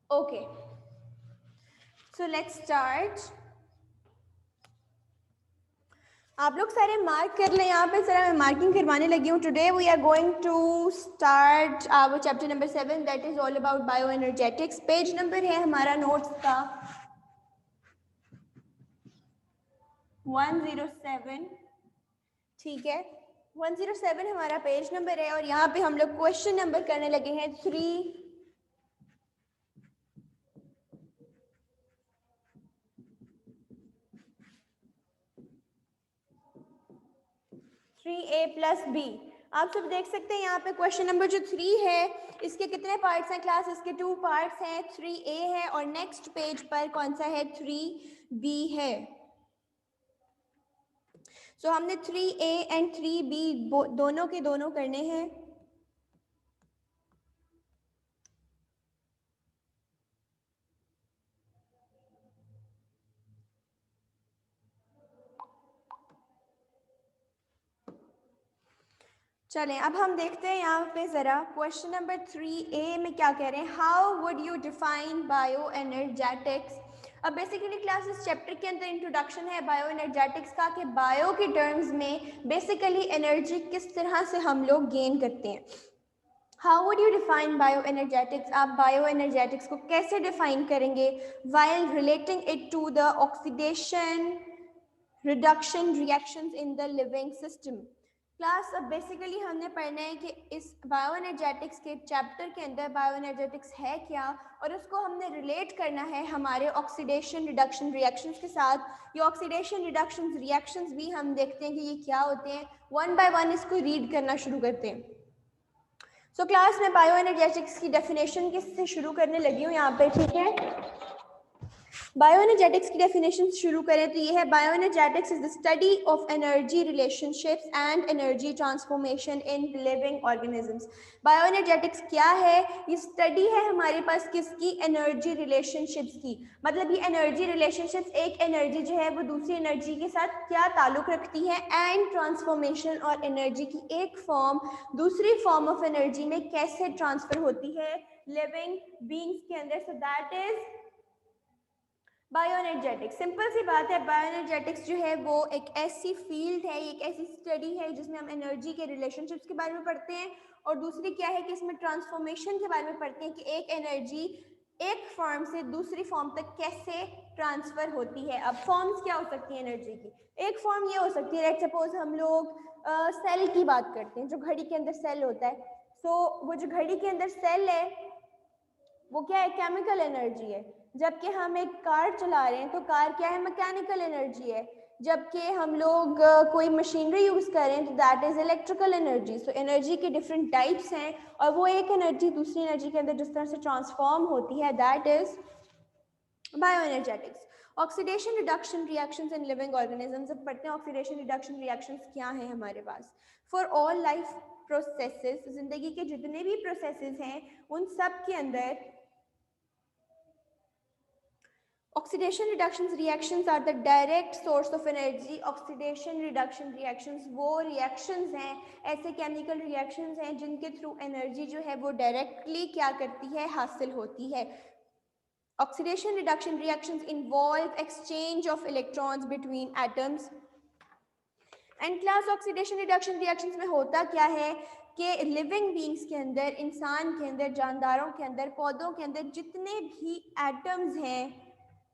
Okay, so let's start. आप लोग सारे मार्क कर लें, यहाँ पे जरा मैं मार्किंग करवाने लगी हूँ. Today we are going to start our chapter number 7 that is all about bioenergetics. Page number है हमारा नोट्स का 107. ठीक है, 107 हमारा पेज नंबर है और यहाँ पे हम लोग क्वेश्चन नंबर करने लगे हैं 3. 3A plus B. आप सब देख सकते हैं यहाँ पे क्वेश्चन नंबर जो 3 है इसके कितने पार्ट्स हैं क्लास? इसके 2 पार्ट्स हैं. 3A है और नेक्स्ट पेज पर कौन सा है? 3B है. सो हमने 3A एंड 3B दोनों के दोनों करने हैं. चलें अब हम देखते हैं यहाँ पे ज़रा क्वेश्चन नंबर 3A में क्या कह रहे हैं. How would you define bio energetics. अब बेसिकली क्लास इस चैप्टर के अंदर इंट्रोडक्शन है बायो एनर्जेटिक्स का कि बायो के टर्म्स में बेसिकली एनर्जी किस तरह से हम लोग गेन करते हैं. How would you define bioenergetics. आप बायो एनर्जेटिक्स को कैसे डिफाइन करेंगे while relating it to the oxidation reduction reactions in the living system. Class अब बेसिकली हमने पढ़ना है कि इस बायो एनर्जेटिक्स के चैप्टर के अंदर बायो एनर्जेटिक्स है क्या और उसको हमने रिलेट करना है हमारे ऑक्सीडेशन रिडक्शन रिएक्शंस के साथ. ये ऑक्सीडेशन रिडक्शन रिएक्शंस भी हम देखते हैं कि ये क्या होते हैं. वन बाय वन इसको रीड करना शुरू करते हैं. सो क्लास में बायो एनर्जेटिक्स की डेफिनेशन किससे शुरू करने लगी हूँ यहाँ पे. ठीक है, बायो एनर्जेटिक्स की डेफिनेशन शुरू करें तो ये है bio energetics is the study of energy relationships and energy transformation in living organisms. Bio energetics क्या है? ये स्टडी है हमारे पास किसकी? एनर्जी रिलेशनशिप्स की. मतलब ये एनर्जी रिलेशनशिप्स, एक एनर्जी जो है वो दूसरी एनर्जी के साथ क्या ताल्लुक रखती है एंड ट्रांसफॉर्मेशन और एनर्जी की एक फॉर्म दूसरी फॉर्म ऑफ एनर्जी में कैसे ट्रांसफर होती है लिविंग बीइंग्स के अंदर. So that is simple सी बात है, बायो एनर्जेटिक्स जो है वो एक ऐसी फील्ड है, एक ऐसी स्टडी है जिसमें हम एनर्जी के रिलेशनशिप्स के बारे में पढ़ते हैं और दूसरी क्या है कि इसमें ट्रांसफॉर्मेशन के बारे में पढ़ते हैं कि एक एनर्जी एक फॉर्म से दूसरी फॉर्म तक कैसे ट्रांसफर होती है. अब फॉर्म्स क्या हो सकती है एनर्जी की? एक फॉर्म ये हो सकती है, लेट्स सपोज हम लोग सेल की बात करते हैं, जो घड़ी के अंदर सेल होता है. सो वो जो घड़ी के अंदर सेल है वो क्या है? केमिकल एनर्जी है. जबकि हम एक कार चला रहे हैं तो कार क्या है? मैकेनिकल एनर्जी है. जबकि हम लोग कोई मशीनरी यूज़ कर रहे हैं तो that is electrical energy. So energy के डिफरेंट टाइप्स हैं और वो एक एनर्जी दूसरी एनर्जी के अंदर जिस तरह से ट्रांसफॉर्म होती है that is bio energetics. Oxidation reduction reactions in living organisms. अब पढ़ते हैं ऑक्सीडेशन रिडक्शन रिएक्शंस क्या हैं हमारे पास. फॉर ऑल लाइफ प्रोसेसेस, जिंदगी के जितने भी प्रोसेसेस हैं उन सब के अंदर oxidation reduction reactions are the direct source of energy. Oxidation reduction reactions वो रिएक्शंस हैं, ऐसे केमिकल रिएक्शंस हैं जिनके थ्रू एनर्जी जो है वो डायरेक्टली क्या करती है? हासिल होती है. Oxidation reduction reactions involve exchange of electrons between atoms. And class oxidation reduction reactions में होता क्या है कि लिविंग बीइंग्स के अंदर, इंसान के अंदर, जानदारों के अंदर, पौधों के अंदर जितने भी एटम्स हैं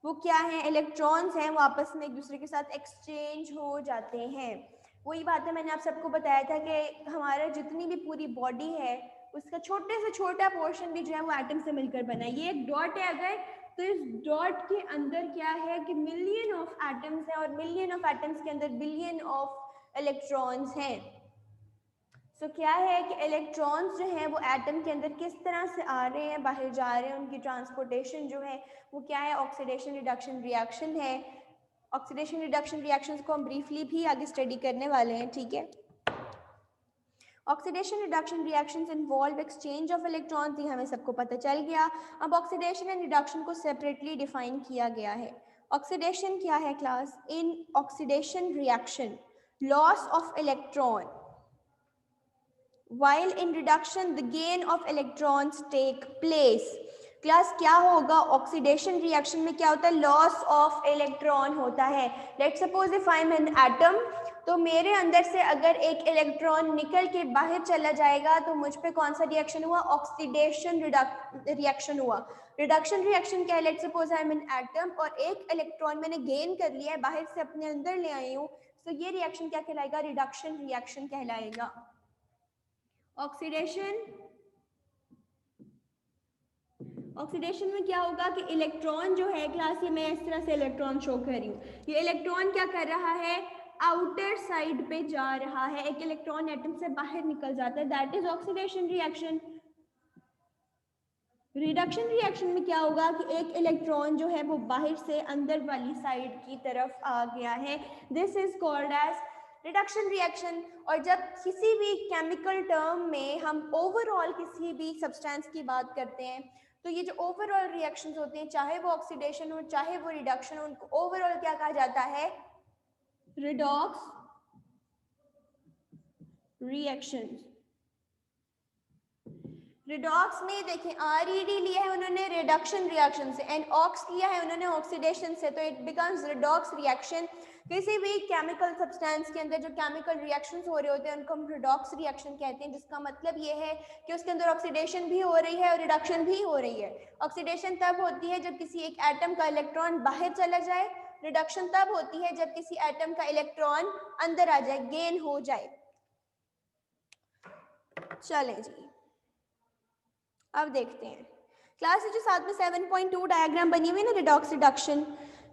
वो क्या हैं? इलेक्ट्रॉन्स हैं. वो आपस में एक दूसरे के साथ एक्सचेंज हो जाते हैं. वही बात है मैंने आप सबको बताया था कि हमारा जितनी भी पूरी बॉडी है उसका छोटे से छोटा पोर्शन भी जो है वो एटम से मिलकर बना है. ये एक डॉट है अगर, तो इस डॉट के अंदर क्या है कि मिलियन ऑफ एटम्स हैं और मिलियन ऑफ एटम्स के अंदर बिलियन ऑफ इलेक्ट्रॉन्स हैं. सो क्या है कि इलेक्ट्रॉन्स जो हैं वो एटम के अंदर किस तरह से आ रहे हैं, बाहर जा रहे हैं, उनकी ट्रांसपोर्टेशन जो है वो क्या है? ऑक्सीडेशन रिडक्शन रिएक्शन है. ऑक्सीडेशन रिडक्शन रिएक्शंस को हम ब्रीफली भी आगे स्टडी करने वाले हैं. ठीक है, oxidation reduction reactions involve exchange of electrons. ये हमें सबको पता चल गया. अब ऑक्सीडेशन एंड रिडक्शन को सेपरेटली डिफाइन किया गया है. ऑक्सीडेशन क्या है class? In oxidation reaction loss of electron, while in reduction the gain of electrons take place. Class क्या होगा, ऑक्सीडेशन रिएक्शन में क्या होता है, लॉस ऑफ इलेक्ट्रॉन होता है। Let's suppose if I am an atom, तो मेरे अंदर से अगर एक इलेक्ट्रॉन निकल के बाहर चला जाएगा तो मुझ पे कौन सा रिएक्शन हुआ, ऑक्सीडेशन रिएक्शन हुआ। रिडक्शन रिएक्शन क्या है, let's suppose I am an atom और एक इलेक्ट्रॉन मैंने गेन कर लिया है, बाहर से अपने अंदर ले आई हूँ, तो ये रिएक्शन क्या कहलाएगा, रिडक्शन रिएक्शन कहलाएगा। ऑक्सीडेशन में क्या होगा कि इलेक्ट्रॉन जो है, क्लास ये मैं इस तरह से इलेक्ट्रॉन शो कर रही हूँ, ये इलेक्ट्रॉन क्या कर रहा है, आउटर साइड पे जा रहा है, एक इलेक्ट्रॉन एटम से बाहर निकल जाता है, that is oxidation reaction. Reduction reaction में क्या होगा कि एक इलेक्ट्रॉन जो है वो बाहर से अंदर वाली साइड की तरफ आ गया है, this is called as reduction reaction. और जब किसी भी केमिकल टर्म में हम ओवरऑल किसी भी सब्सटेंस की बात करते हैं, तो ये जो ओवरऑल रिएक्शंस होते हैं, चाहे वो ऑक्सीडेशन हो चाहे वो रिडक्शन हो, उनको ओवरऑल क्या कहा जाता है, रिडॉक्स रिएक्शंस। रिडॉक्स में देखें आरईडी लिया है उन्होंने रिडक्शन रिएक्शन से, एंड ऑक्स लिया है उन्होंने ऑक्सीडेशन से, तो इट बिकम्स रिडॉक्स रिएक्शन। किसी भी केमिकल सब्सटेंस के अंदर जो केमिकल रिएक्शंस हो रहे होते हैं उनको हम रिडॉक्स रिएक्शन कहते हैं, जिसका मतलब ये है कि उसके अंदर ऑक्सीडेशन भी हो रही है और रिडक्शन भी हो रही है। ऑक्सीडेशन तब होती है जब किसी एक एटम का इलेक्ट्रॉन बाहर चला जाए, रिडक्शन तब होती है जब किसी एटम का इलेक्ट्रॉन अंदर आ जाए, गेन हो जाए। चलें जी, अब देखते हैं क्लास जो साथ में 7.2 डायग्राम बनी हुई है ना, रिडॉक्स रिडक्शन,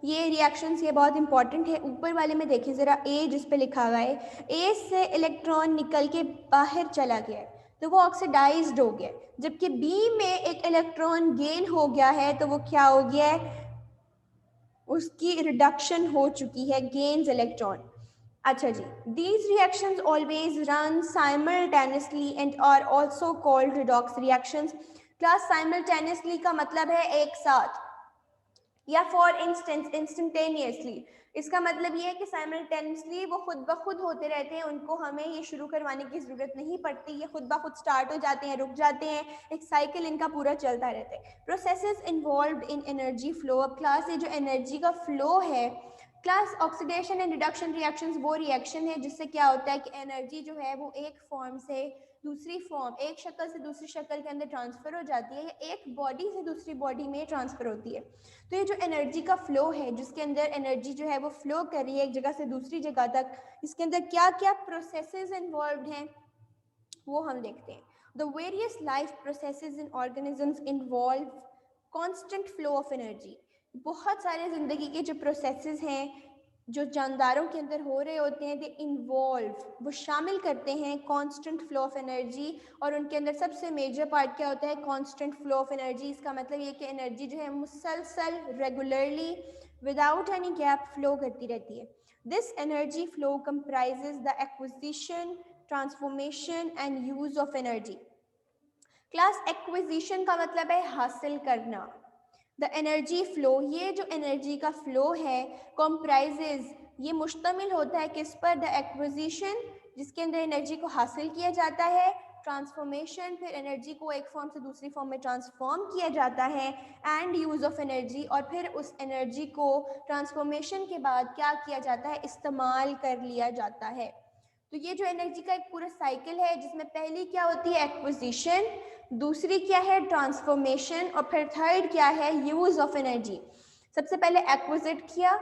ये रिएक्शंस ये बहुत इंपॉर्टेंट है। ऊपर वाले में देखें ज़रा, ए जिस पे लिखा हुआ है, ए से इलेक्ट्रॉन निकल के बाहर चला गया है तो वो ऑक्सीडाइज्ड हो गया, जबकि बी में एक इलेक्ट्रॉन गेन हो गया है तो वो क्या हो गया है, उसकी रिडक्शन हो चुकी है, गेन्स इलेक्ट्रॉन। अच्छा जी, these reactions always run simultaneously and are also called redox reactions। Class simultaneously का मतलब है एक साथ, या फॉर इंस्टेंस इंस्टेंटेनियसली। इसका मतलब ये है कि साइमल्टेनियसली वो खुद ब खुद होते रहते हैं, उनको हमें ये शुरू करवाने की ज़रूरत नहीं पड़ती, ये खुद ब खुद स्टार्ट हो जाते हैं, रुक जाते हैं, एक साइकिल इनका पूरा चलता रहता है। प्रोसेसेस इन्वॉल्व्ड इन एनर्जी फ्लो। अब क्लास ये जो एनर्जी का फ्लो है, class oxidation and reduction reactions वो रिएक्शन है जिससे क्या होता है कि एनर्जी जो है वो एक फॉर्म से दूसरी फॉर्म, एक शक्ल से दूसरी शक्ल के अंदर ट्रांसफ़र हो जाती है, या एक बॉडी से दूसरी बॉडी में ट्रांसफ़र होती है। तो ये जो एनर्जी का फ्लो है, जिसके अंदर एनर्जी जो है वो फ्लो कर रही है एक जगह से दूसरी जगह तक, इसके अंदर क्या क्या प्रोसेसेस इन्वॉल्व हैं वो हम देखते हैं। The various life processes in organisms involve constant flow of energy. बहुत सारे ज़िंदगी के जो प्रोसेसेस हैं जो जानदारों के अंदर हो रहे होते हैं, दे इन्वॉल्व, वो शामिल करते हैं कांस्टेंट फ्लो ऑफ एनर्जी, और उनके अंदर सबसे मेजर पार्ट क्या होता है, कांस्टेंट फ्लो ऑफ एनर्जी। इसका मतलब ये कि एनर्जी जो है मुसलसल regularly without any gap flow करती रहती है। This energy flow comprises the acquisition, transformation and use of energy. Class acquisition का मतलब है हासिल करना। द एनर्जी फ्लो, ये जो एनर्जी का फ्लो है, कॉम्प्राइजेज, ये मुश्तमिल होता है किस पर, द एक्विजिशन, जिसके अंदर एनर्जी को हासिल किया जाता है, ट्रांसफॉर्मेशन, फिर एनर्जी को एक फॉर्म से दूसरी फॉर्म में ट्रांसफॉर्म किया जाता है, एंड यूज़ ऑफ एनर्जी, और फिर उस एनर्जी को ट्रांसफॉर्मेशन के बाद क्या किया जाता है, इस्तेमाल कर लिया जाता है। तो ये जो एनर्जी का एक पूरा साइकिल है जिसमें पहली क्या होती है, एक्विजिशन, दूसरी क्या है, ट्रांसफॉर्मेशन, और फिर थर्ड क्या है, यूज ऑफ एनर्जी। सबसे पहले एक्विजिट किया,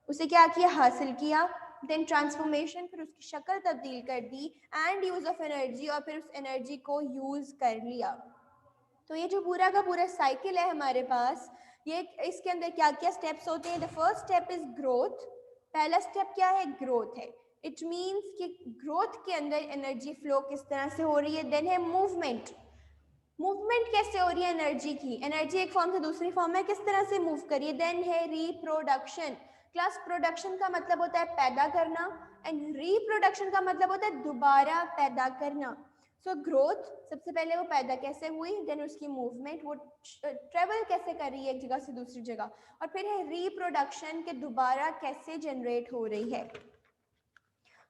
उसे क्या किया, हासिल किया, देन ट्रांसफॉर्मेशन, फिर उसकी शक्ल तब्दील कर दी, एंड यूज ऑफ एनर्जी, और फिर उस एनर्जी को यूज कर लिया। तो ये जो पूरा का पूरा साइकिल है हमारे पास, ये इसके अंदर क्या क्या स्टेप्स होते हैं। The first step is growth. पहला स्टेप क्या है, ग्रोथ है। इट मीन्स कि ग्रोथ के अंदर एनर्जी फ्लो किस तरह से हो रही है। देन है मूवमेंट। मूवमेंट कैसे हो रही है एनर्जी की, एनर्जी एक फॉर्म से दूसरी फॉर्म में किस तरह से मूव करिए। देन है रिप्रोडक्शन। क्लास प्रोडक्शन का मतलब होता है पैदा करना, एंड रिप्रोडक्शन का मतलब होता है दोबारा पैदा करना। सो ग्रोथ, सबसे पहले वो पैदा कैसे हुई, देन उसकी मूवमेंट, वो ट्रेवल कैसे कर रही है एक जगह से दूसरी जगह, और फिर है रिप्रोडक्शन के दोबारा कैसे जनरेट हो रही है।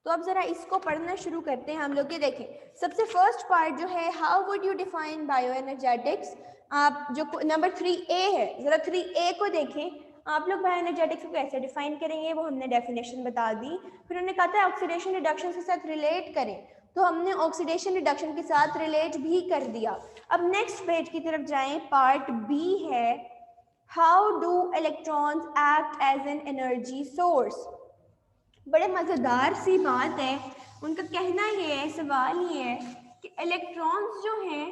तो अब जरा इसको पढ़ना शुरू करते हैं हम लोग। ये देखें, सबसे फर्स्ट पार्ट जो है, how would you define bioenergetics. आप जो नंबर 3A है, जरा 3A को देखें। आप लोग बायो एनर्जेटिक्स को कैसे डिफाइन करेंगे, वो हमने डेफिनेशन बता दी। फिर उन्होंने कहा था ऑक्सीडेशन रिडक्शन के साथ रिलेट करें, तो हमने ऑक्सीडेशन रिडक्शन के साथ रिलेट भी कर दिया। अब नेक्स्ट पेज की तरफ जाएं, पार्ट बी है, how do electrons act as an energy source. बड़े मज़ेदार सी बात है, उनका कहना ये है, सवाल ये है कि इलेक्ट्रॉन्स जो हैं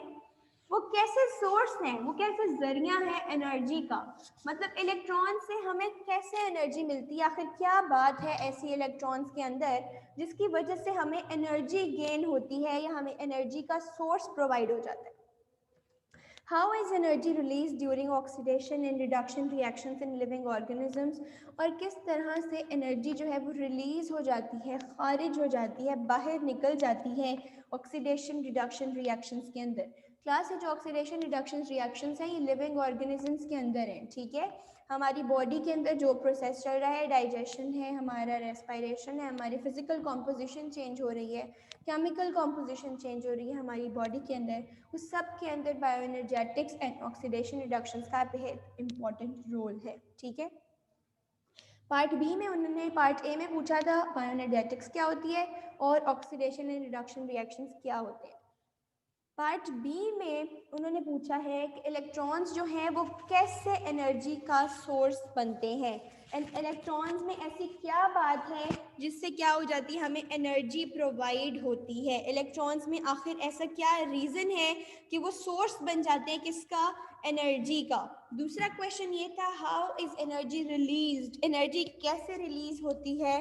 वो कैसे सोर्स हैं, वो कैसे जरिया है एनर्जी का। मतलब इलेक्ट्रॉन से हमें कैसे एनर्जी मिलती है, आखिर क्या बात है ऐसी इलेक्ट्रॉन्स के अंदर जिसकी वजह से हमें एनर्जी गेन होती है या हमें एनर्जी का सोर्स प्रोवाइड हो जाता है। How is energy released during oxidation and reduction reactions in living organisms? और किस तरह से एनर्जी जो है वो रिलीज हो जाती है, खारिज हो जाती है, बाहर निकल जाती है ऑक्सीडेशन रिडक्शन रिएक्शंस के अंदर। क्लास है जो ऑक्सीडेशन रिडक्शन रिएक्शंस हैं ये लिविंग ऑर्गेनिजम्स के अंदर हैं, ठीक है। हमारी बॉडी के अंदर जो प्रोसेस चल रहा है, डाइजेशन है, हमारा रेस्पिरेशन है, हमारी फिजिकल कॉम्पोजिशन चेंज हो रही है, केमिकल कॉम्पोजिशन चेंज हो रही है हमारी बॉडी के अंदर, उस सब के अंदर bio energetics and oxidation reduction का बेहद इंपॉर्टेंट रोल है, ठीक है। पार्ट बी में उन्होंने पार्ट ए में पूछा था बायो एनर्जेटिक्स क्या होती है और ऑक्सीडेशन एंड रिडक्शन रिएक्शंस क्या होते हैं। पार्ट बी में उन्होंने पूछा है कि इलेक्ट्रॉन्स जो हैं वो कैसे एनर्जी का सोर्स बनते हैं, एंड इलेक्ट्रॉन्स में ऐसी क्या बात है जिससे क्या हो जाती है, हमें एनर्जी प्रोवाइड होती है। इलेक्ट्रॉन्स में आखिर ऐसा क्या रीज़न है कि वो सोर्स बन जाते हैं किसका, एनर्जी का। दूसरा क्वेश्चन ये था, how is energy released, energy कैसे रिलीज होती है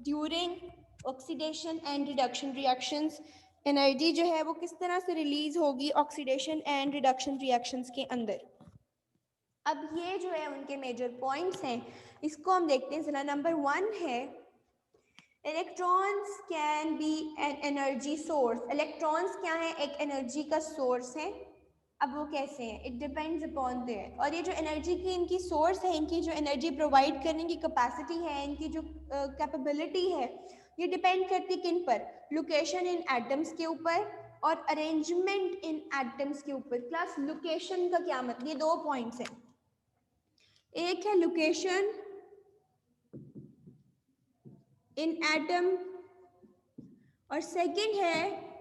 during oxidation and reduction reactions, energy जो है वो किस तरह से रिलीज होगी ऑक्सीडेशन एंड रिडक्शन रिएक्शंस के अंदर। अब ये जो है उनके मेजर पॉइंट्स हैं, इसको हम देखते हैं। जरा नंबर 1 है, electrons can be an energy source. Electrons क्या है, एक एनर्जी का सोर्स है। अब वो कैसे हैं, इट डिपेंड्स अपॉन देयर, और ये जो एनर्जी की इनकी सोर्स है, इनकी जो एनर्जी प्रोवाइड करने की कैपेसिटी है, इनकी जो कैपेबिलिटी है, ये डिपेंड करती किन पर, लोकेशन इन एटम्स के ऊपर और अरेंजमेंट इन एटम्स के ऊपर। क्लास लोकेशन का क्या मतलब, ये 2 पॉइंट्स हैं, एक है लोकेशन इन एटम और सेकंड है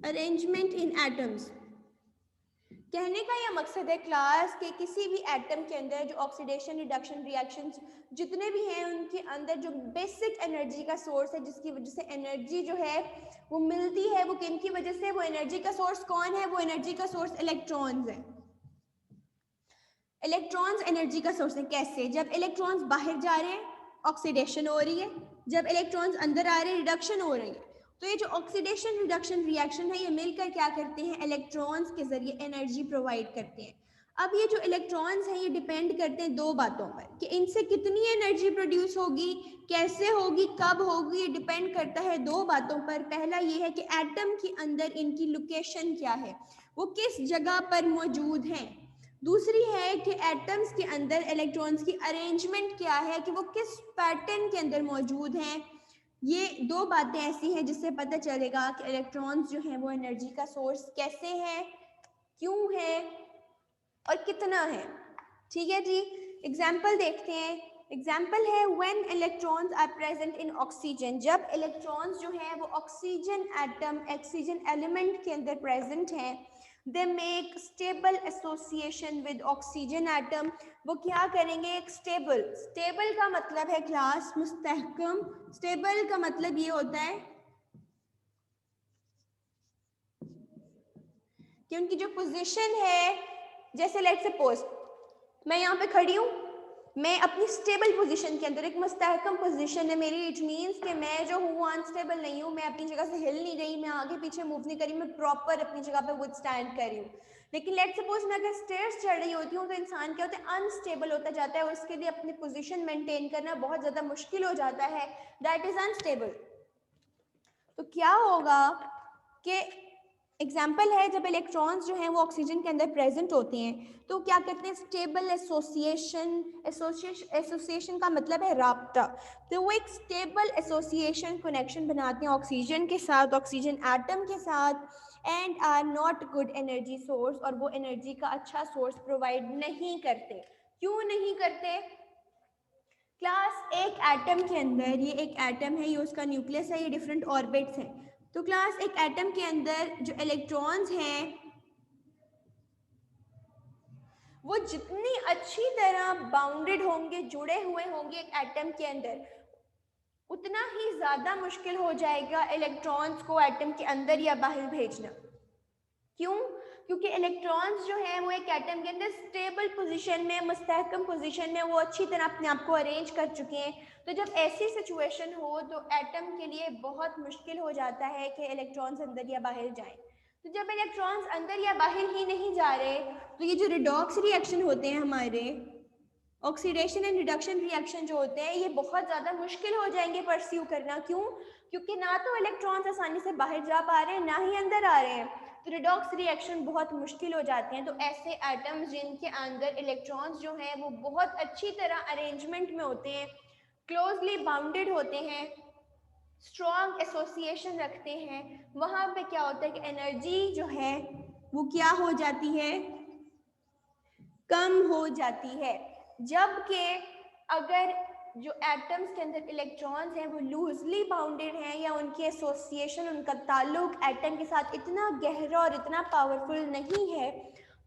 अरेंजमेंट इन एटम्स। कहने का यह मकसद है क्लास के किसी भी एटम के अंदर जो ऑक्सीडेशन रिडक्शन रिएक्शंस जितने भी हैं उनके अंदर जो बेसिक एनर्जी का सोर्स है, जिसकी वजह से एनर्जी जो है वो मिलती है, वो किन की वजह से, वो एनर्जी का सोर्स कौन है, वो एनर्जी का सोर्स इलेक्ट्रॉन्स है। इलेक्ट्रॉन्स एनर्जी का सोर्स है। कैसे, जब इलेक्ट्रॉन्स बाहर जा रहे हैं ऑक्सीडेशन हो रही है, जब इलेक्ट्रॉन्स अंदर आ रहे हैं रिडक्शन हो रही है। तो ये जो ऑक्सीडेशन रिडक्शन रिएक्शन है ये मिलकर क्या करते हैं, इलेक्ट्रॉन्स के जरिए एनर्जी प्रोवाइड करते हैं। अब ये जो इलेक्ट्रॉन्स हैं ये डिपेंड करते हैं 2 बातों पर, कि इनसे कितनी एनर्जी प्रोड्यूस होगी, कैसे होगी, कब होगी, ये डिपेंड करता है 2 बातों पर। पहला ये है कि एटम के अंदर इनकी लोकेशन क्या है, वो किस जगह पर मौजूद हैं। दूसरी है कि एटम्स के अंदर इलेक्ट्रॉन्स की अरेंजमेंट क्या है, कि वो किस पैटर्न के अंदर मौजूद हैं। ये 2 बातें ऐसी हैं जिससे पता चलेगा कि इलेक्ट्रॉन्स जो हैं वो एनर्जी का सोर्स कैसे है, क्यों है और कितना है, ठीक है जी। एग्जाम्पल देखते हैं। एग्जाम्पल है, when electrons are present in oxygen, जब इलेक्ट्रॉन्स जो है वो ऑक्सीजन एटम, ऑक्सीजन एलिमेंट के अंदर प्रेजेंट हैं, they make stable association with oxygen atom. वो क्या करेंगे, एक स्टेबल, स्टेबल का मतलब है क्लास मुस्तहकम, स्टेबल का मतलब ये होता है कि उनकी जो पोजीशन है, जैसे लेट्स सपोज मैं यहाँ पे खड़ी हूँ, मैं अपनी स्टेबल पोजीशन के अंदर, एक मुस्तहकम पोजीशन है मेरी, इट मीन्स कि मैं जो हूँ अनस्टेबल नहीं हूँ, मैं अपनी जगह से हिल नहीं रही, मैं आगे पीछे मूव नहीं करी, मैं प्रॉपर अपनी जगह पे विद स्टैंड कर रही हूँ। लेकिन लेट्स सपोज मैं अगर स्टेयर्स चढ़ रही होती हूँ तो इंसान क्या होता है, अनस्टेबल होता जाता है और उसके लिए अपनी पोजीशन मेंटेन करना बहुत ज़्यादा मुश्किल हो जाता है, दैट इज़ अनस्टेबल। तो क्या होगा कि एग्जाम्पल है जब इलेक्ट्रॉन्स जो हैं वो ऑक्सीजन के अंदर प्रेजेंट होते हैं तो क्या कहते हैं स्टेबल एसोसिएशन का मतलब है राब्ता। तो वो एक स्टेबल एसोसिएशन कनेक्शन बनाते हैं ऑक्सीजन के साथ, ऑक्सीजन एटम के साथ, and are not good energy source, और वो एनर्जी का अच्छा सोर्स प्रोवाइड नहीं करते। क्यों नहीं करते? क्लास एक एटम के अंदर, ये एक एटम है, ये उसका न्यूक्लियस है, ये डिफरेंट ऑर्बिट्स हैं। तो क्लास एक एटम के अंदर जो इलेक्ट्रॉन्स हैं वो जितनी अच्छी तरह बाउंडेड होंगे, जुड़े हुए होंगे एक एटम के अंदर, उतना ही ज़्यादा मुश्किल हो जाएगा इलेक्ट्रॉन्स को एटम के अंदर या बाहर भेजना। क्यों? क्योंकि इलेक्ट्रॉन्स जो हैं वो एक एटम के अंदर स्टेबल पोजीशन में, मुस्तहकम पोजीशन में वो अच्छी तरह अपने आप को अरेंज कर चुके हैं। तो जब ऐसी सिचुएशन हो तो एटम के लिए बहुत मुश्किल हो जाता है कि इलेक्ट्रॉन्स अंदर या बाहर जाएं। तो जब इलेक्ट्रॉन्स अंदर या बाहर ही नहीं जा रहे तो ये जो रिडॉक्स रिएक्शन होते हैं हमारे, ऑक्सीडेशन एंड रिडक्शन रिएक्शन जो होते हैं, ये बहुत ज़्यादा मुश्किल हो जाएंगे परस्यू करना। क्यों? क्योंकि ना तो इलेक्ट्रॉन्स आसानी से बाहर जा पा रहे हैं ना ही अंदर आ रहे हैं, तो रिडॉक्स रिएक्शन बहुत मुश्किल हो जाते हैं। तो ऐसे एटम्स जिनके अंदर इलेक्ट्रॉन्स जो हैं वो बहुत अच्छी तरह अरेंजमेंट में होते हैं, क्लोजली बाउंडेड होते हैं, स्ट्रॉन्ग एसोसिएशन रखते हैं, वहाँ पे क्या होता है कि एनर्जी जो है वो क्या हो जाती है? कम हो जाती है। जबकि अगर जो एटम्स के अंदर इलेक्ट्रॉन्स हैं वो लूजली बाउंडेड हैं या उनकी एसोसिएशन, उनका ताल्लुक एटम के साथ इतना गहरा और इतना पावरफुल नहीं है,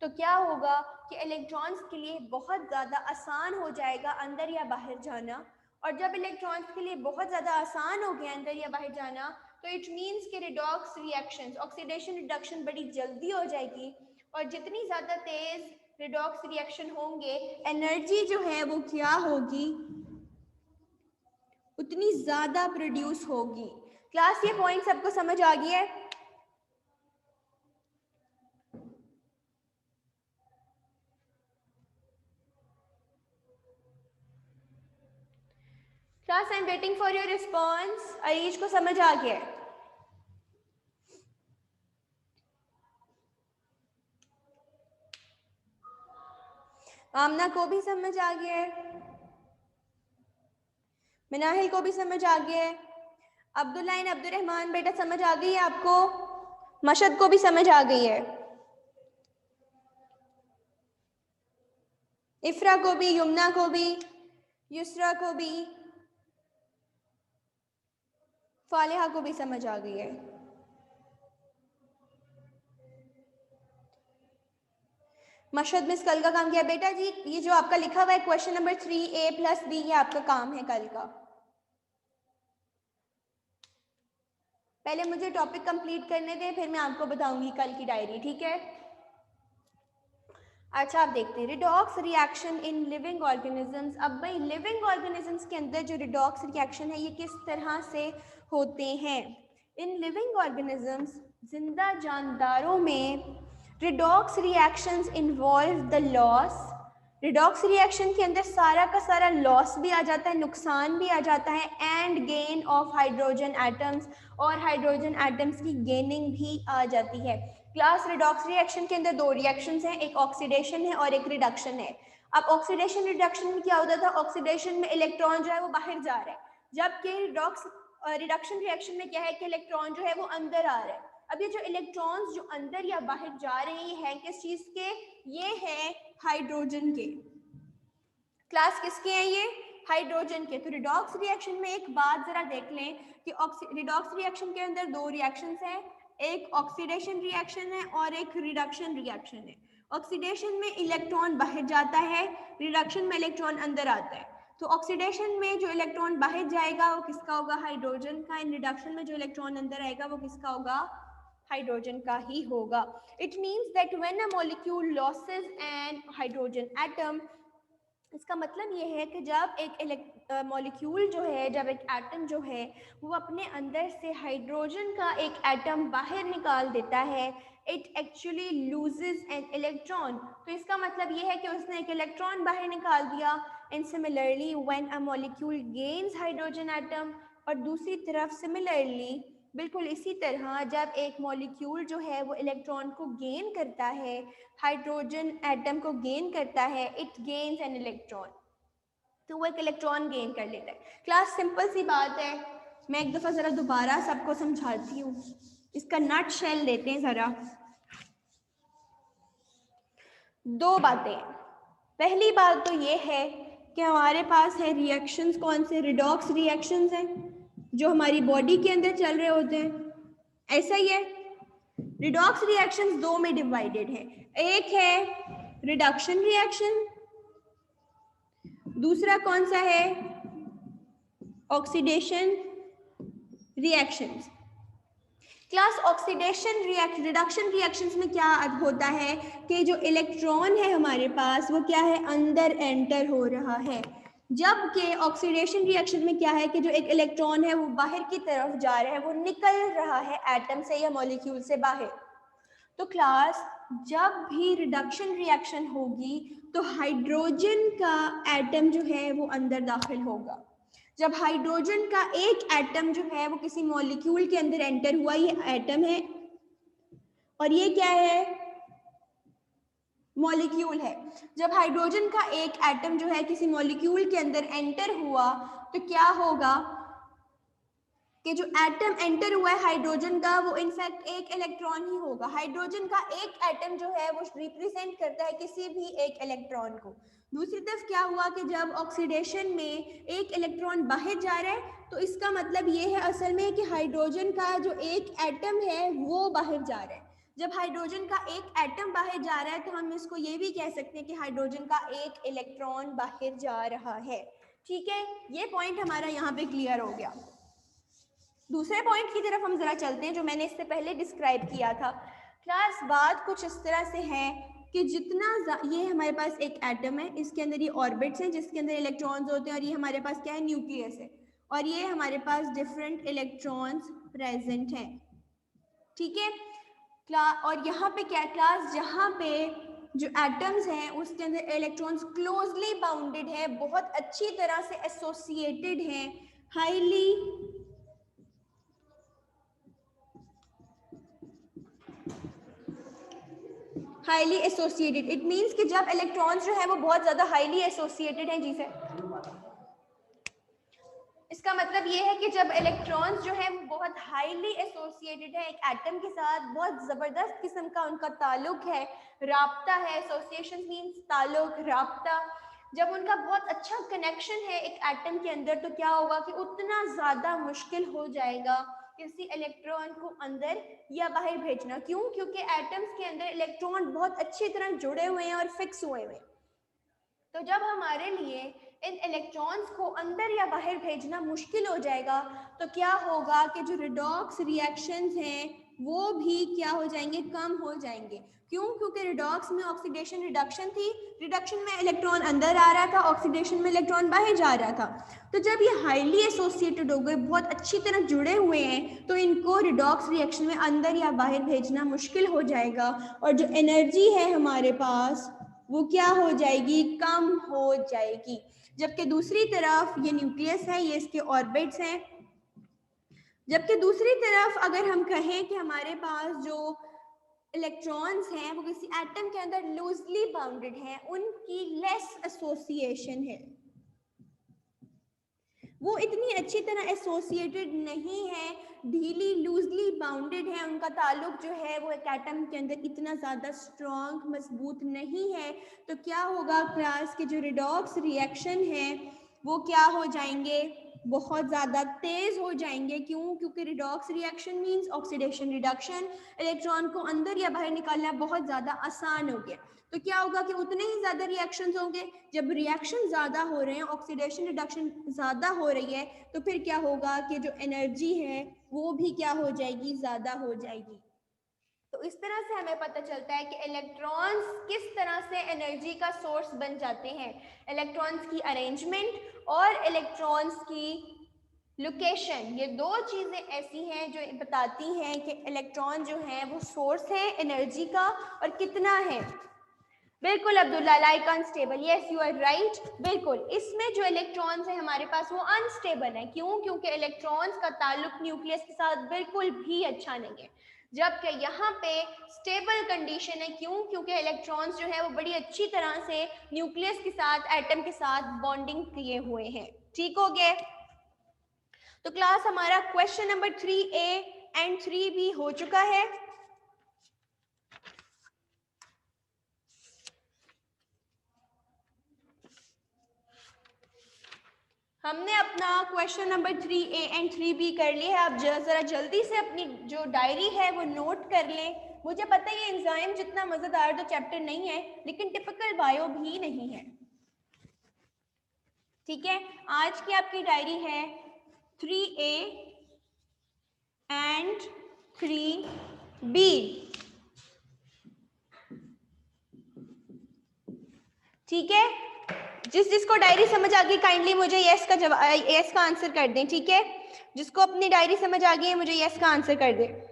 तो क्या होगा कि इलेक्ट्रॉन्स के लिए बहुत ज़्यादा आसान हो जाएगा अंदर या बाहर जाना। और जब इलेक्ट्रॉन्स के लिए बहुत ज़्यादा आसान हो गया अंदर या बाहर जाना तो इट मीन्स कि रिडॉक्स रिएक्शंस, ऑक्सीडेशन रिडक्शन बड़ी जल्दी हो जाएगी, और जितनी ज़्यादा तेज़ रिडॉक्स रिएक्शन होंगे एनर्जी जो है वो क्या होगी? उतनी ज़्यादा प्रोड्यूस होगी। क्लास ये पॉइंट सबको समझ आ गया है? Class I am waiting for your response. Areej को समझ आ गया है? आमना को भी समझ आ गया है? मिनाहिल को भी समझ आ गया है? अब्दुल्लाइन अब्दुर्रहमान बेटा समझ आ गई है आपको? मशद को भी समझ आ गई है? इफ्रा को भी, यमुना को भी, युसरा को भी, फालिहा को भी समझ आ गई है? मशहद मिस कल का काम किया बेटा जी? ये जो आपका लिखा हुआ है क्वेश्चन नंबर 3A+B, ये आपका काम है कल का। पहले मुझे टॉपिक कंप्लीट करने दें, फिर मैं आपको बताऊंगी कल की डायरी, ठीक है? अच्छा, आप देखते हैं redox reaction in living organisms. अब भाई लिविंग ऑर्गेनिजम्स के अंदर जो रिडॉक्स रिएक्शन है ये किस तरह से होते हैं? इन लिविंग ऑर्गेनिजम्स, जिंदा जानदारों में, redox reactions involve the loss, redox reaction के अंदर सारा का सारा लॉस भी आ जाता है, नुकसान भी आ जाता है, and gain of hydrogen atoms, और हाइड्रोजन एटम्स की गेनिंग भी आ जाती है। क्लास रिडॉक्स रिएक्शन के अंदर दो रिएक्शंस हैं, एक ऑक्सीडेशन है और एक रिडक्शन है। अब ऑक्सीडेशन रिडक्शन में क्या होता था? ऑक्सीडेशन में इलेक्ट्रॉन जो है वो बाहर जा रहा है, जबकि रिडक्शन रिएक्शन में क्या है कि इलेक्ट्रॉन जो है वो अंदर आ रहा है। अब ये जो इलेक्ट्रॉन्स जो अंदर या बाहर जा रहे हैं किस चीज के? ये हैं हाइड्रोजन के। क्लास किसके हैं ये? हाइड्रोजन के। तो रिडॉक्स रिएक्शन में एक बात जरा देख लें कि रिडॉक्स रिएक्शन के अंदर दो रिएक्शंस हैं, एक ऑक्सीडेशन रिएक्शन है और एक रिडक्शन रिएक्शन है। ऑक्सीडेशन में इलेक्ट्रॉन बाहर जाता है, रिडक्शन में इलेक्ट्रॉन अंदर आता है। तो ऑक्सीडेशन में जो इलेक्ट्रॉन बाहर जाएगा वो किसका होगा? हाइड्रोजन का। इन रिडक्शन में जो इलेक्ट्रॉन अंदर आएगा वो किसका होगा? हाइड्रोजन का ही होगा। It means that when a molecule loses an hydrogen atom, इसका मतलब ये है कि जब एक मॉलिक्यूल जो है, जब एक एटम जो है वो अपने अंदर से हाइड्रोजन का एक एटम बाहर निकाल देता है, it actually loses an electron. तो इसका मतलब ये है कि उसने एक इलेक्ट्रॉन बाहर निकाल दिया। And similarly when a molecule gains hydrogen atom, और दूसरी तरफ सिमिलरली बिल्कुल इसी तरह जब एक मॉलिक्यूल जो है वो इलेक्ट्रॉन को गेन करता है, हाइड्रोजन एटम को गेन करता है, इट गेन्स एन इलेक्ट्रॉन, तो वो एक इलेक्ट्रॉन गेन कर लेता है। क्लास सिंपल सी बात है, मैं एक दफ़ा ज़रा दोबारा सबको समझाती हूँ, इसका नट शेल लेते हैं ज़रा। दो बातें, पहली बात तो ये है कि हमारे पास है रिएक्शंस, कौन से, रिडॉक्स रिएक्शंस हैं जो हमारी बॉडी के अंदर चल रहे होते हैं, ऐसा ही है। रिडॉक्स रिएक्शंस दो में डिवाइडेड है, एक है रिडक्शन रिएक्शन, दूसरा कौन सा है, oxidation reactions. Class oxidation reduction reactions में क्या होता है कि जो इलेक्ट्रॉन है हमारे पास वो क्या है, अंदर एंटर हो रहा है, जबकि ऑक्सीडेशन रिएक्शन में क्या है कि जो एक इलेक्ट्रॉन है वो बाहर की तरफ जा रहा है, वो निकल रहा है एटम से या मॉलिक्यूल से बाहर। तो क्लास जब भी रिडक्शन रिएक्शन होगी तो हाइड्रोजन का एटम जो है वो अंदर दाखिल होगा। जब हाइड्रोजन का एक एटम जो है वो किसी मॉलिक्यूल के अंदर एंटर हुआ, ये एटम है और ये क्या है, मॉलिक्यूल है। जब हाइड्रोजन का एक एटम जो है किसी मॉलिक्यूल के अंदर एंटर हुआ तो क्या होगा कि जो एटम एंटर हुआ है हाइड्रोजन का वो इनफैक्ट एक इलेक्ट्रॉन ही होगा। हाइड्रोजन का एक एटम जो है वो रिप्रेजेंट करता है किसी भी एक इलेक्ट्रॉन को। दूसरी तरफ क्या हुआ कि जब ऑक्सीडेशन में एक इलेक्ट्रॉन बाहर जा रहा है तो इसका मतलब ये है असल में कि हाइड्रोजन का जो एक एटम है वो बाहर जा रहा है। जब हाइड्रोजन का एक एटम बाहर जा रहा है तो हम इसको ये भी कह सकते हैं कि हाइड्रोजन का एक इलेक्ट्रॉन बाहर जा रहा है। ठीक है, ये पॉइंट हमारा यहाँ पे क्लियर हो गया। दूसरे पॉइंट की तरफ हम जरा चलते हैं जो मैंने इससे पहले डिस्क्राइब किया था। क्लास बात कुछ इस तरह से है कि जितना ये हमारे पास एक एटम है, इसके अंदर ये ऑर्बिट्स हैं जिसके अंदर इलेक्ट्रॉन्स होते हैं और ये हमारे पास क्या है, न्यूक्लियस है, और ये हमारे पास डिफरेंट इलेक्ट्रॉन्स प्रेजेंट हैं। ठीक है क्लास, और यहाँ पे क्या क्लास, जहाँ पे जो एटम्स हैं उसके अंदर इलेक्ट्रॉन्स क्लोजली बाउंडेड है, बहुत अच्छी तरह से एसोसिएटेड हैं, हाईली एसोसिएटेड। इट मीन्स कि जब इलेक्ट्रॉन्स जो है वो बहुत ज़्यादा हाईली एसोसिएटेड हैं, जी से इसका मतलब ये है कि जब इलेक्ट्रॉन्स जो है वो बहुत हाईली एसोसिएटेड है एक एटम के साथ, बहुत ज़बरदस्त किस्म का उनका ताल्लुक है, राब्ता है, एसोसिएशन मीन्स ताल्लुक, राब्ता, जब उनका बहुत अच्छा कनेक्शन है एक एटम के अंदर तो क्या होगा कि उतना ज़्यादा मुश्किल हो जाएगा किसी इलेक्ट्रॉन को अंदर या बाहर भेजना। क्यों? क्योंकि एटम्स के अंदर इलेक्ट्रॉन बहुत अच्छी तरह जुड़े हुए हैं और फिक्स हुए हुए हैं। तो जब हमारे लिए इन इलेक्ट्रॉन्स को अंदर या बाहर भेजना मुश्किल हो जाएगा तो क्या होगा कि जो रिडॉक्स रिएक्शंस हैं वो भी क्या हो जाएंगे, कम हो जाएंगे। क्यों? क्योंकि रिडॉक्स में ऑक्सीडेशन रिडक्शन थी, रिडक्शन में इलेक्ट्रॉन अंदर आ रहा था, ऑक्सीडेशन में इलेक्ट्रॉन बाहर जा रहा था। तो जब ये हाईली एसोसिएटेड हो गए, बहुत अच्छी तरह जुड़े हुए हैं, तो इनको रिडॉक्स रिएक्शन में अंदर या बाहर भेजना मुश्किल हो जाएगा और जो एनर्जी है हमारे पास वो क्या हो जाएगी, कम हो जाएगी। जबकि दूसरी तरफ ये न्यूक्लियस है, ये इसके ऑर्बिट्स हैं। जबकि दूसरी तरफ अगर हम कहें कि हमारे पास जो इलेक्ट्रॉन्स हैं वो किसी एटम के अंदर लूजली बाउंडेड हैं, उनकी लेस एसोसिएशन है, वो इतनी अच्छी तरह एसोसिएटेड नहीं है, ढीली लूजली बाउंडेड है, उनका ताल्लुक जो है वो एक एटम के अंदर इतना ज़्यादा स्ट्रॉन्ग मजबूत नहीं है। तो क्या होगा क्लास के जो रिडॉक्स रिएक्शन है वो क्या हो जाएंगे, बहुत ज़्यादा तेज़ हो जाएंगे। क्यों? क्योंकि redox reaction means oxidation reduction, electron को अंदर या बाहर निकालना बहुत ज़्यादा आसान हो गया। तो क्या होगा कि उतने ही ज़्यादा रिएक्शंस होंगे। जब रिएक्शन ज़्यादा हो रहे हैं, ऑक्सीडेशन रिडक्शन ज़्यादा हो रही है, तो फिर क्या होगा कि जो एनर्जी है वो भी क्या हो जाएगी, ज़्यादा हो जाएगी। तो इस तरह से हमें पता चलता है कि इलेक्ट्रॉन्स किस तरह से एनर्जी का सोर्स बन जाते हैं। इलेक्ट्रॉन्स की अरेंजमेंट और इलेक्ट्रॉन्स की लोकेशन, ये दो चीज़ें ऐसी हैं जो बताती हैं कि इलेक्ट्रॉन जो है वो सोर्स है एनर्जी का और कितना है। बिल्कुल Abdullah, like unstable, yes you are right. बिल्कुल, इसमें जो इलेक्ट्रॉन्स है हमारे पास वो अनस्टेबल है। क्यों? क्योंकि इलेक्ट्रॉन्स का ताल्लुक न्यूक्लियस के साथ बिल्कुल भी अच्छा नहीं है, जबकि यहाँ पे स्टेबल कंडीशन है। क्यों? क्योंकि इलेक्ट्रॉन्स जो है वो बड़ी अच्छी तरह से न्यूक्लियस के साथ, एटम के साथ बॉन्डिंग किए हुए हैं। ठीक हो गया? तो क्लास हमारा question number 3A and 3B हो चुका है। हमने अपना question number 3A and 3B कर लिया है। आप ज़रा जल्दी से अपनी जो डायरी है वो नोट कर लें। मुझे पता है ये एंजाइम जितना मज़ेदार तो चैप्टर नहीं है, लेकिन टिपिकल बायो भी नहीं है। ठीक है, आज की आपकी डायरी है 3A एंड 3B। ठीक है, जिसको डायरी समझ आ गई काइंडली मुझे यस का जवाब, यस का आंसर कर दें। ठीक है, जिसको अपनी डायरी समझ आ गई है मुझे यस का आंसर कर दें।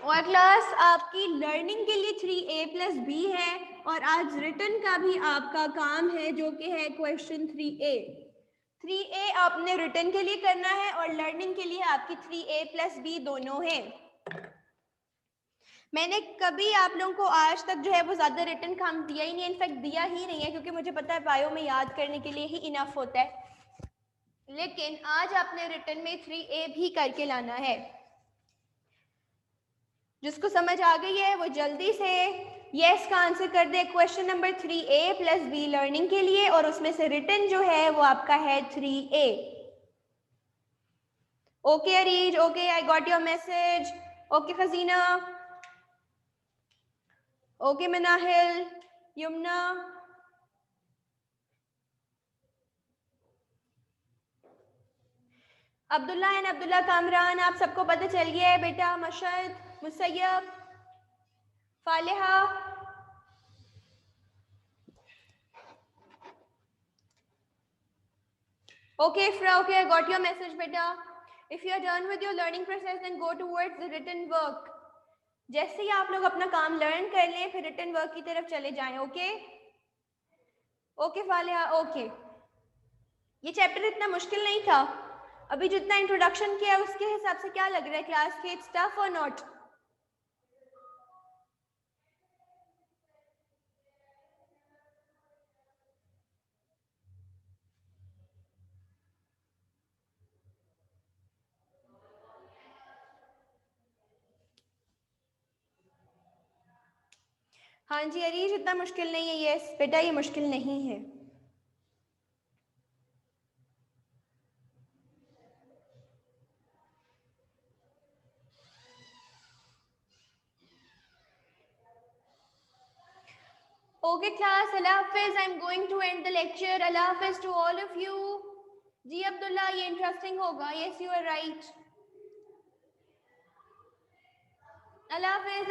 और क्लास आपकी लर्निंग के लिए 3A+B है, और आज रिटन का भी आपका काम है जो कि है क्वेश्चन 3A। 3A आपने रिटन के लिए करना है और लर्निंग के लिए आपकी 3A+B दोनों है। मैंने कभी आप लोगों को आज तक जो है वो ज़्यादा रिटन काम दिया ही नहीं है, इनफैक्ट दिया ही नहीं है, क्योंकि मुझे पता है बायो में याद करने के लिए ही इनफ होता है। लेकिन आज आपने रिटन में 3A भी करके लाना है। जिसको समझ आ गई है वो जल्दी से यस का आंसर कर दे क्वेश्चन नंबर 3A+B लर्निंग के लिए, और उसमें से रिटन जो है वो आपका है 3A। Okay Areej, okay, I got your message. Okay Fazeena, okay Manahil, Yamuna, Abdullah and Abdullah Kamran, आप सबको पता चल गया है बेटा। मशद, Musayyib, फालिहा, okay Ifra, okay, I got your message beta. If you are done with your learning process then go towards the written work. जैसे ही आप लोग अपना काम लर्न कर लें फिर रिटन वर्क की तरफ चले जाएं। Okay okay Faliha, okay. ये चैप्टर इतना मुश्किल नहीं था, अभी जितना इंट्रोडक्शन किया उसके हिसाब से क्या लग रहा है क्लास के, इट्स टफ और नॉट? हाँ जी अरीज, इतना मुश्किल नहीं है। यस बेटा, ये मुश्किल नहीं है। Okay class, Allah Hafiz, I'm going to end the lecture. Allah Hafiz to all of you. जी अब्दुल्ला, ये इंटरेस्टिंग होगा। Yes, you are right. Allah Hafiz.